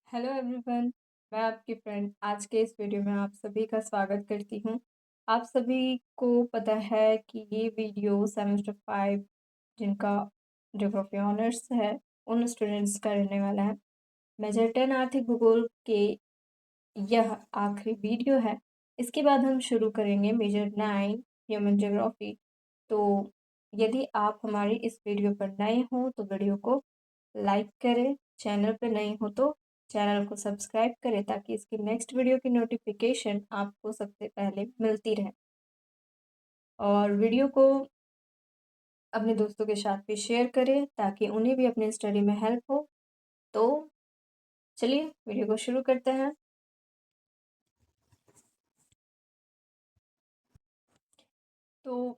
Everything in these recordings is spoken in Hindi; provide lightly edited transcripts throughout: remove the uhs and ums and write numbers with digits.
Hello everyone. मैं आपकी फ्रेंड आज के इस वीडियो में आप सभी का स्वागत करती हूँ। आप सभी को पता है कि ये वीडियो सेमेस्टर 5 जिनका ज्योग्राफी ऑनर्स है उन स्टूडेंट्स का रहने वाला है। मेजर 10 आर्थिक भूगोल के यह आखिरी वीडियो है। इसके बाद हम शुरू करेंगे मेजर 9 ह्यूमन ज्योग्राफी। तो यदि आप हमारी इस वीडियो पर नए हों तो वीडियो को लाइक करें, चैनल पे नए हो तो चैनल को सब्सक्राइब करें ताकि इसकी नेक्स्ट वीडियो की नोटिफिकेशन आपको सबसे पहले मिलती रहे। और वीडियो को अपने दोस्तों के साथ भी शेयर करें ताकि उन्हें भी अपने स्टडी में हेल्प हो। तो चलिए वीडियो को शुरू करते हैं। तो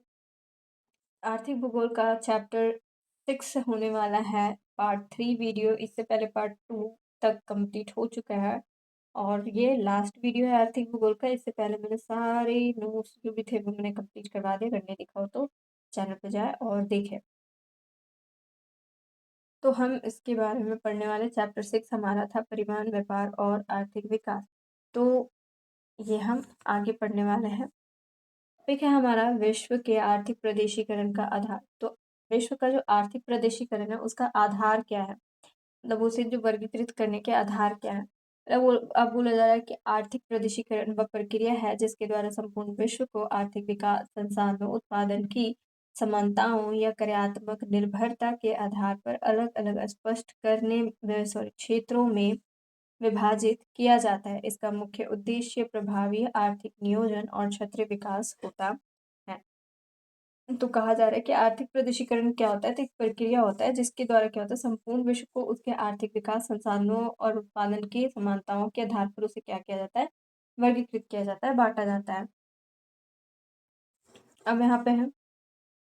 आर्थिक भूगोल का चैप्टर 6 होने वाला है। पार्ट 3 वीडियो इससे पहले पार्ट 2 तक कंप्लीट हो चुका है और ये लास्ट वीडियो है आर्थिक भूगोल का। इससे पहले मैंने सारे नोट्स जो भी थे वो मैंने कंप्लीट करवा दिए। अगर नहीं दिखा हो तो चैनल पे जाए और देखे। तो हम इसके बारे में पढ़ने वाले चैप्टर 6 हमारा था परिवहन, व्यापार और आर्थिक विकास। तो ये हम आगे पढ़ने वाले हैं। टॉपिक है हमारा विश्व के आर्थिक प्रदेशीकरण का आधार। तो विश्व का जो आर्थिक प्रदेशीकरण है उसका आधार क्या है, मतलब उसे जो वर्गीकृत करने के आधार क्या है। मतलब वो अब बोला जा रहा है कि आर्थिक प्रदेशीकरण वह प्रक्रिया है जिसके द्वारा संपूर्ण विश्व को आर्थिक विकास, संसाधनों, उत्पादन की समानताओं या कार्यात्मक निर्भरता के आधार पर अलग अलग स्पष्ट करने क्षेत्रों में विभाजित किया जाता है। इसका मुख्य उद्देश्य प्रभावी आर्थिक नियोजन और क्षेत्रीय विकास होता है। तो कहा जा रहा है कि आर्थिक प्रदेशीकरण क्या होता है, तो एक प्रक्रिया होता है जिसके द्वारा क्या होता है, संपूर्ण विश्व को उसके आर्थिक विकास, संसाधनों और उत्पादन की समानताओं के आधार पर उसे क्या किया जाता है, वर्गीकृत किया जाता है, बांटा जाता है। अब यहाँ पे है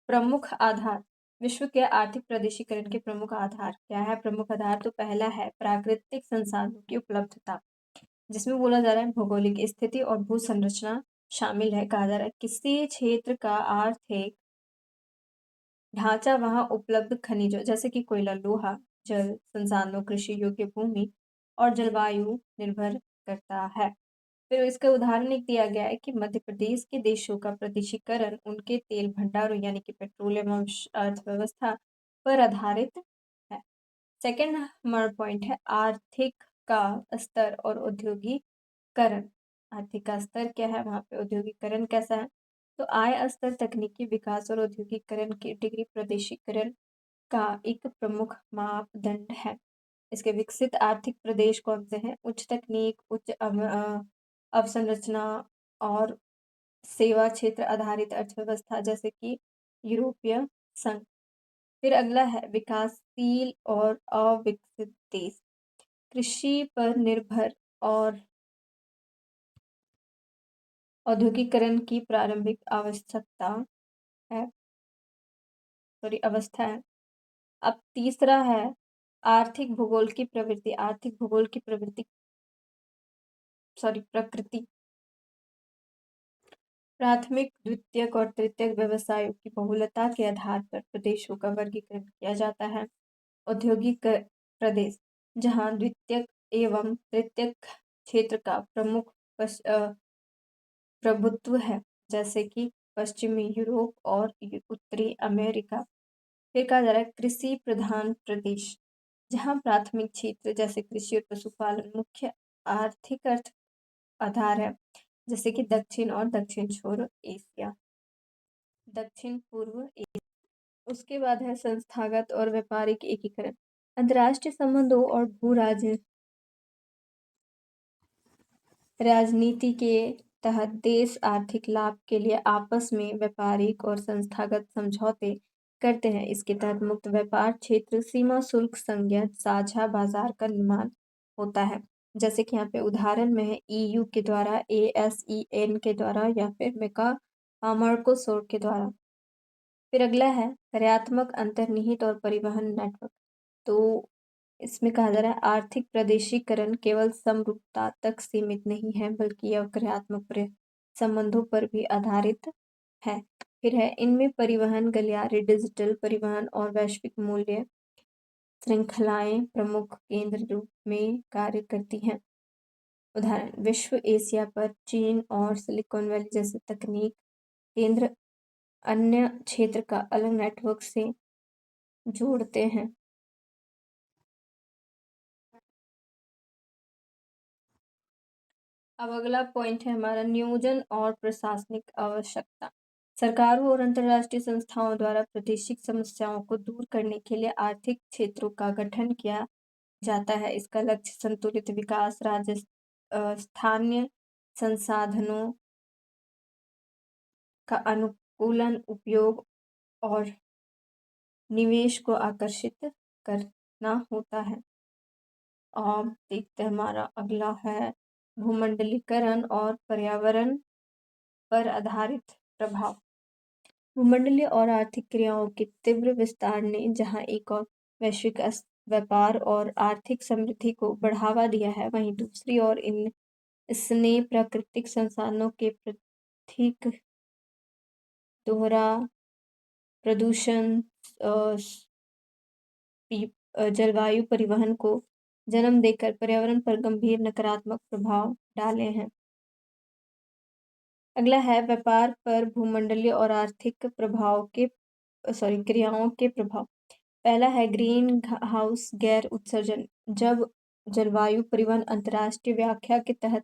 प्रमुख आधार। विश्व के आर्थिक प्रदेशीकरण के प्रमुख आधार क्या है। प्रमुख आधार तो पहला है प्राकृतिक संसाधनों की उपलब्धता, जिसमें बोला जा रहा है भौगोलिक स्थिति और भू संरचना शामिल है। कहा जा रहा है किसी क्षेत्र का आर्थिक ढांचा वहां उपलब्ध खनिजों जैसे कि कोयला, लोहा, जल संसाधनों, कृषि योग्य भूमि और जलवायु निर्भर करता है। फिर इसका उदाहरण एक दिया गया है कि मध्य प्रदेश के देशों का प्रदेशीकरण उनके तेल भंडारों यानी कि पेट्रोलियम अर्थव्यवस्था पर आधारित है। सेकंड हमारा पॉइंट है आर्थिक का स्तर और औद्योगिकरण। आर्थिक का स्तर क्या है, वहां पे औद्योगिकरण कैसा है। तो आय स्तर, तकनीकी विकास और औद्योगिकरण की डिग्री प्रदेशीकरण का एक प्रमुख मापदंड है। इसके विकसित आर्थिक प्रदेश कौन से हैं। उच्च तकनीक, उच्च अवसंरचना और सेवा क्षेत्र आधारित अर्थव्यवस्था जैसे कि यूरोपीय संघ। फिर अगला है विकासशील और अविकसित देश। कृषि पर निर्भर और औद्योगिकरण की प्रारंभिक आवश्यकता है, सॉरी अवस्था है। अब तीसरा है आर्थिक भूगोल की प्रवृत्ति। आर्थिक भूगोल की प्रवृत्ति प्रकृति प्राथमिक, द्वितीयक और तृतीयक व्यवसायों की बहुलता के आधार पर प्रदेशों का वर्गीकरण किया जाता है। औद्योगिक प्रदेश, जहां द्वितीयक एवं तृतीयक क्षेत्र का प्रमुख प्रभुत्व है, जैसे कि पश्चिमी यूरोप और उत्तरी अमेरिका। फिर कहा जा रहा है कृषि प्रधान प्रदेश, जहां प्राथमिक क्षेत्र जैसे कृषि और पशुपालन मुख्य आर्थिक अर्थ आधार है, जैसे कि दक्षिण और दक्षिण पूर्व एशिया, दक्षिण पूर्व एशिया। उसके बाद है संस्थागत और व्यापारिक एकीकरण। अंतर्राष्ट्रीय संबंधों और भू राजनीति के तहत देश आर्थिक लाभ के लिए आपस में व्यापारिक और संस्थागत समझौते करते हैं। इसके तहत मुक्त व्यापार क्षेत्र, सीमा शुल्क संघीय साझा बाजार का निर्माण होता है। जैसे कि यहाँ पे उदाहरण में है ईयू के द्वारा, एएसईएन के द्वारा या फिर मर्कोसुर के द्वारा। फिर अगला है कार्यात्मक अंतर्निहित और परिवहन नेटवर्क। तो इसमें कहा जा रहा है आर्थिक प्रदेशीकरण केवल समरूपता तक सीमित नहीं है बल्कि यह कार्यात्मक संबंधों पर भी आधारित है। फिर है इनमें परिवहन, गलियारे, डिजिटल परिवहन और वैश्विक मूल्य श्रृंखलाएं प्रमुख केंद्र रूप में कार्य करती हैं। उदाहरण विश्व एशिया पर चीन और सिलिकॉन वैली जैसे तकनीक केंद्र अन्य क्षेत्र का अलग नेटवर्क से जोड़ते हैं। अब अगला पॉइंट है हमारा नियोजन और प्रशासनिक आवश्यकता। सरकारों और अंतर्राष्ट्रीय संस्थाओं द्वारा प्रादेशिक समस्याओं को दूर करने के लिए आर्थिक क्षेत्रों का गठन किया जाता है। इसका लक्ष्य संतुलित विकास, स्थानीय संसाधनों का अनुकूलन उपयोग और निवेश को आकर्षित करना होता है। अब देखते हैं हमारा अगला है भूमंडलीकरण और पर्यावरण पर आधारित प्रभाव। भूमंडलीय और आर्थिक क्रियाओं के तीव्र विस्तार ने जहां एक और वैश्विक व्यापार और आर्थिक समृद्धि को बढ़ावा दिया है, वहीं दूसरी ओर इसने प्राकृतिक संसाधनों के प्रत्येक दोहरा प्रदूषण, जलवायु परिवहन को जन्म देकर पर्यावरण पर गंभीर नकारात्मक प्रभाव डाले हैं। अगला है व्यापार पर भूमंडलीय और आर्थिक क्रियाओं के प्रभाव। पहला है ग्रीन हाउस गैर उत्सर्जन। जब जलवायु परिवहन अंतर्राष्ट्रीय व्याख्या के तहत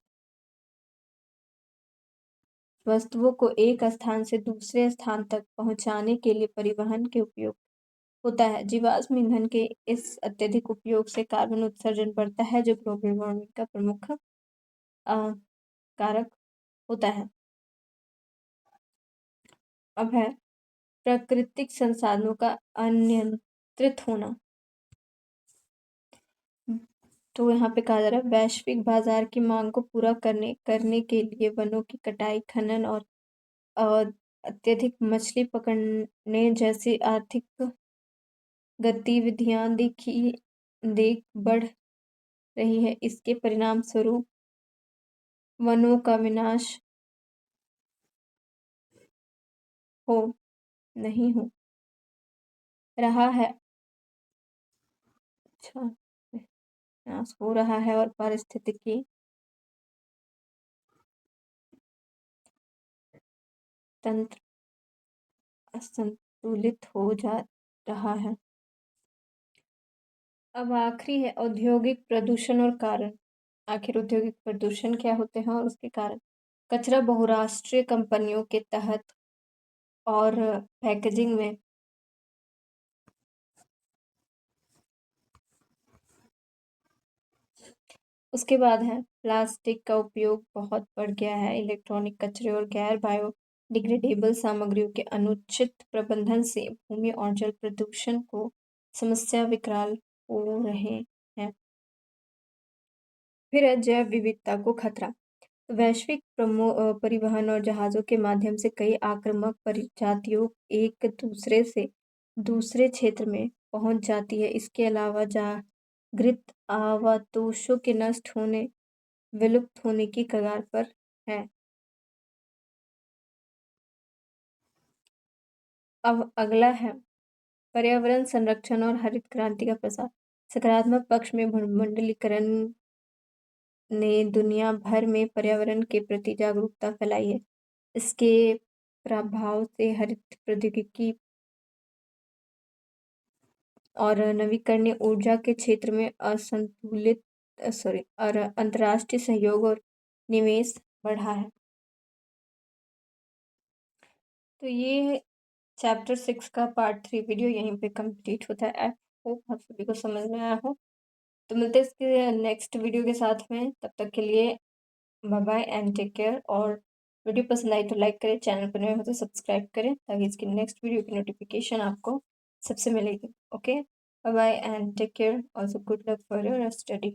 वस्तुओं को एक स्थान से दूसरे स्थान तक पहुंचाने के लिए परिवहन के उपयोग होता है, जीवाश्म ईंधन के इस अत्यधिक उपयोग से कार्बन उत्सर्जन बढ़ता है, जो ग्लोबल वार्मिंग का प्रमुख कारक होता है। अब है प्राकृतिक संसाधनों का अनियंत्रित होना। तो यहाँ पे कहा जा रहा है वैश्विक बाजार की मांग को पूरा करने के लिए वनों की कटाई, खनन और अत्यधिक मछली पकड़ने जैसी आर्थिक गतिविधियां बढ़ रही है। इसके परिणाम स्वरूप वनों का विनाश नहीं हो रहा है। अच्छा, विनाश हो रहा है और पारिस्थितिकी तंत्र असंतुलित हो जा रहा है। अब आखिरी है औद्योगिक प्रदूषण और कारण। आखिर औद्योगिक प्रदूषण क्या होते हैं और उसके कारण। कचरा बहुराष्ट्रीय कंपनियों के तहत और पैकेजिंग में उसके बाद है प्लास्टिक का उपयोग बहुत बढ़ गया है। इलेक्ट्रॉनिक कचरे और गैर बायोडिग्रेडेबल सामग्रियों के अनुचित प्रबंधन से भूमि और जल प्रदूषण को समस्या विकराल हो रहे हैं। फिर है जैव विविधता को खतरा। वैश्विक परिवहन और जहाजों के माध्यम से कई आक्रामक प्रजातियों एक दूसरे से दूसरे क्षेत्र में पहुंच जाती है। इसके अलावा जागृत आवातोषों के नष्ट होने, विलुप्त होने की कगार पर है। अब अगला है पर्यावरण संरक्षण और हरित क्रांति का प्रसार। सकारात्मक पक्ष में भूमंडलीकरण ने दुनिया भर में पर्यावरण के प्रति जागरूकता फैलाई है। इसके प्रभाव से हरित प्रौद्योगिकी और नवीकरणीय ऊर्जा के क्षेत्र में अंतर्राष्ट्रीय सहयोग और निवेश बढ़ा है। तो ये चैप्टर 6 का पार्ट 3 वीडियो यहीं पे कंप्लीट होता है। आई होप आप सभी को समझ में आया हो। तो मिलते हैं इसके नेक्स्ट वीडियो के साथ में। तब तक के लिए bye bye and take care. और वीडियो पसंद आई तो लाइक करें, चैनल पर नए हो तो सब्सक्राइब करें ताकि इसकी नेक्स्ट वीडियो की नोटिफिकेशन आपको सबसे मिलेगी। Okay, bye bye and take care. Also good luck for your study.